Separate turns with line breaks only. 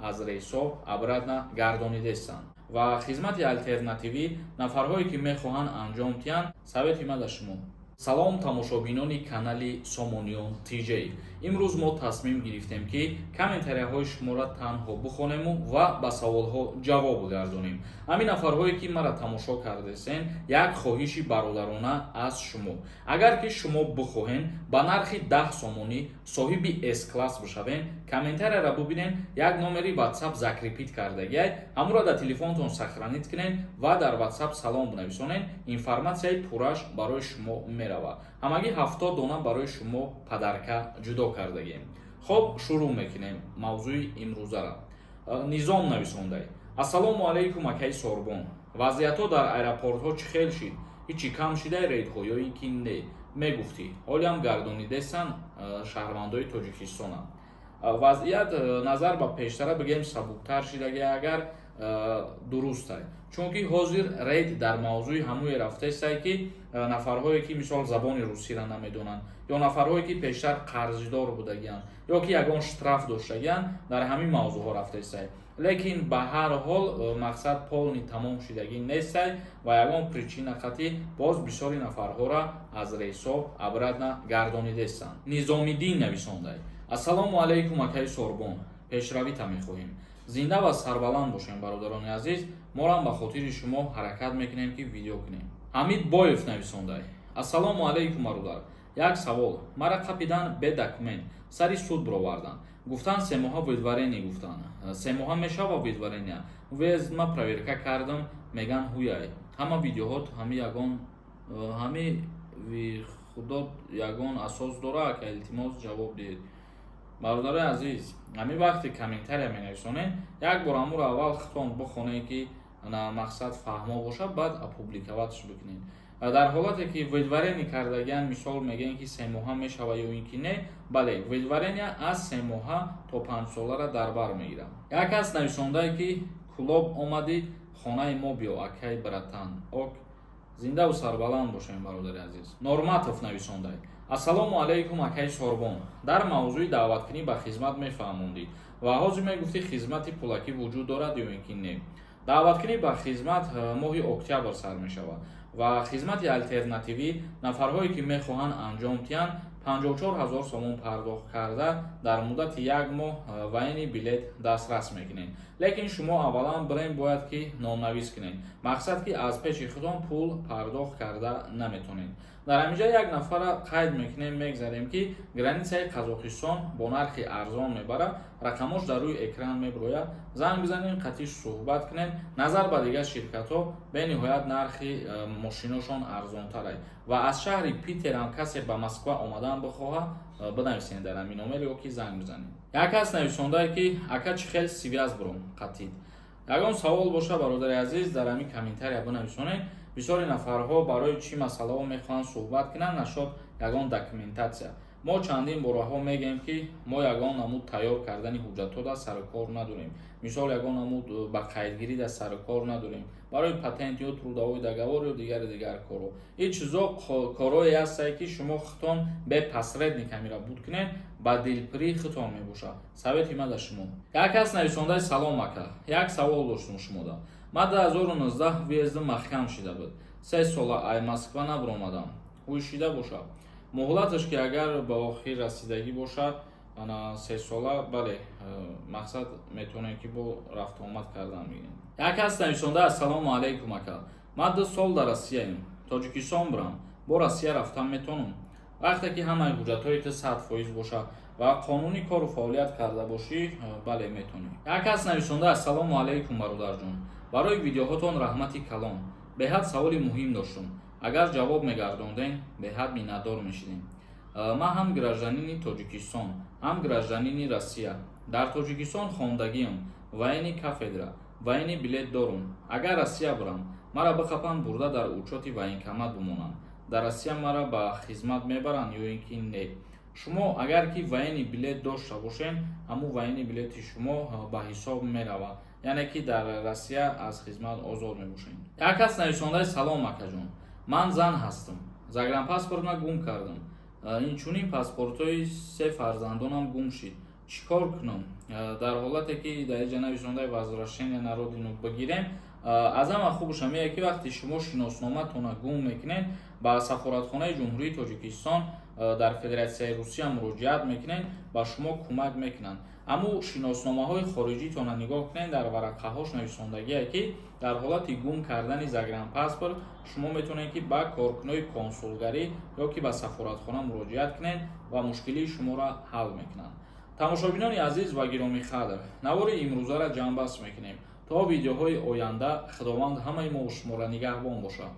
аз рейсо обратно гардонидестанд ва хизмати алтернативӣ нафарҳое ки мехоҳанд анҷом диҳанд совети ма дар шумо. салом тамошобинони канали Somonion TJ. имрӯз мо тасмим гирифтем ки комментарияҳои шуморо танҳо бихонему ва ба саволҳо ҷавоб гардонем. ҳамин нафарҳое ки маро тамошо кардесен, як хоҳиши бародарона аз шумо. агар ки шумо бихоҳен ба нархи 10 сомонӣ соҳиби S-класс бишавен, комментарияро бубинен, як номери WhatsApp закрепит кардагиай, ҳамуро дар телефонтон сохранит кунен ва дар WhatsApp салом бинависонен, информатсияи пурраш барои шумо мерава. ҳамагӣ 70 дона барои шумо падарка ҷудо кардагем. хоб, шурӯъ мекунем мавзӯи имрӯзаро. низом нависондай: ассалому алайкум акаи Сорбон. вазъиятҳо дар аэропортҳо чӣ хел шид? ҳичи кам шидай рейдҳо ё ин ки не? мегуфтӣ ҳолиам гардонидестанд шаҳрвандои Тоҷикистона. вазъият назар ба пештара бигем сабуктар шидагӣ агар дурустай, чунки ҳозир рейд дар мавзӯи ҳамуе рафтестай ки нафарҳое ки мисол забони русиро намедонанд ё нафарҳое ки пештар қарздор будагиянд ё ки ягон штраф доштагиянд, дар ҳамин мавзӯъҳо рафтестай. лекин ба ҳар ҳол мақсад полни тамом шидагӣ нестай ва ягон причина қатъӣ боз бисёри нафарҳоро аз рейсо обратно гардонидестанд. низомиддин нависондай: ассалому алайкум акаи Сорбон. пешравита мехоҳем. зинда ва сарбаланд бошем бародарони азиз. морам ба хотири шумо ҳаракат мекунем ки видео кунем. ҳамид боев нависондай: ассалому алайкум бародар. як савол. мара қапидан бе документ сари суд бироварданд. гуфтанд 3 моҳа видварени гуфтанд. 3 моҳа мешава видварения. вез ма проверка кардам, меган ҳуяй. ҳама видеоҳот ҳами худод ягон асос дора, ака илтимос ҷавоб диҳед. бародари азиз, ҳамин вақти комментария менависонед, як бор ҳамуро аввал хитон бихонед ки мақсад фаҳмо боша, баъд опубликоватш бикунед. дар ҳолате ки видварени кардагиян мисол мегӯянд ки 3 моҳа мешава ё ин ки не, бале видварения аз 3 моҳа то 5 солара дар бар мегирад. як кас нависондай ки кулоб омади хонаи мо биё акай братан. ок, зиндаву сарбаланд бошем бародари азиз. Норматов нависондай: ассалому алайкум акаи Сорбон. дар мавзӯи даъваткунӣ ба хизмат мефаҳмондӣ ва ҳозир мегуфтӣ хизмати пулакӣ вуҷуд дорад ё ин ки не. даъваткунӣ ба хизмат моҳи октябр сар мешавад ва хизмати алтернативӣ нафарҳое ки мехоҳанд анҷом диҳанд 54 000 сомон пардохт карда дар муддати 1 моҳ вайни билет дастрас мекунед. лекин шумо аввалан бирем бояд ки номнавис кунед, мақсад ки аз пеши худон пул пардохт карда наметонед. дар ҳаминҷа як нафара қайд мекунем, мегзарем ки границаи Қазоқистон бо нархи арзон мебарад, рақамош дар рӯи экран мебирояд, занг бизанед, қатъӣ суҳбат кунед. назар ба дигар ширкатҳо бениҳоят нархи мошиношон арзонтарай ва аз шаҳри Питерам касе ба Москва омадан бихоҳад, бинависед дар ҳамин номер ё ки занг бизанед. як кас нависондай ки ака чӣ хел связ буром қатъид. ягон савол боша бародари азиз, дар ҳамин комментария бинависонед. бисёри нафарҳо барои чӣ масъалаҳо мехоҳанд суҳбат кунанд нашод ягон документатсия. мо чандин бораҳо мегӯем ки мо ягон намуд тайёр кардани ҳуҷҷатҳо дар сари кор надорем. мисол ягон намуд ба қайдгирӣ дар сари кор надорем, барои патент ё трудовой договор ё дигар корҳо. ин чизо корое ҳастае ки шумо хитон бе посредник амира буд кунед, ба дилпирӣ хитон мебошад. совети ма дар шумо. як кас нависондай: салом ака. як савол доштум шумода. ман 2019 въездим маҳкам шида буд. 3 сола ай Москва набиромадам. ҳуишида бошад. муҳлаташ ки агар ба охир расидагӣ бошад, ана 3 сола, бале, мақсад метавонем ки бо рафту омад кардан мегӯем. як кас нависонда: ассалому алайкум ака. ман 2 сол дар Россияем. Тоҷикистон бирам. бо Россия рафтан метавонам? вақте ки ҳамаи ҳуҷҷатҳои 100% бошад ва қонунӣ кору фаъолият карда бошӣ, бале метавонӣ. як кас нависонда: ассалому алайкум бародарҷон. барои видеоҳотон раҳмати калон. беҳад саволи муҳим доштум. агар ҷавоб мегардондем, беҳад миннатдор мешидем. ман ҳам гражданини Тоҷикистон, ҳам гражданини Россия. дар Тоҷикистон хондагиам, вайни кафедра, вайни билет дорум. агар Россия бирам, мара бихапанд бурда дар учёти военкомат бимонам. дар Россия мара ба хизмат мебаранд ё ин ки не? шумо агар ки вайни билет дошта бошед, ҳамун вайни билети шумо ба ҳисоб меравад, яъне ки дар Россия аз хизмат озод мебошед. як кас нависондай: салом акаҷон. ман зан ҳастам. загранпаспортна гум кардам. инчунин паспортҳои 3 фарзандонам гум шид. чикор кунам? Дар ҳолате ки дар ҷа нависондаи возвращения народи нӯ бигирем, аз ҳама хубаш ҳамея ки вақте шумо шиносноматона гум мекунед, ба сафоратхонаи ҷумҳурии Тоҷикистон дар Федератсияи Русия муроҷиат мекунед, ба шумо кӯмак мекунанд. Аммо шиносномаҳои хориҷитона нигоҳ кунед, дар варақаҳош нависондагие ки дар ҳолати гум кардани загранпаспорт шумо метавонед ки ба коркунҳои консулгарӣ ё ки ба сафоратхона муроҷиат кунед ва мушкилии шуморо ҳал мекунанд. тамошобинони азиз ва гиромихадр, навори имрӯзара ҷамъбаст мекунем. То видеоҳои оянда, худованд ҳамаи мо шуморо нигаҳбон бошад.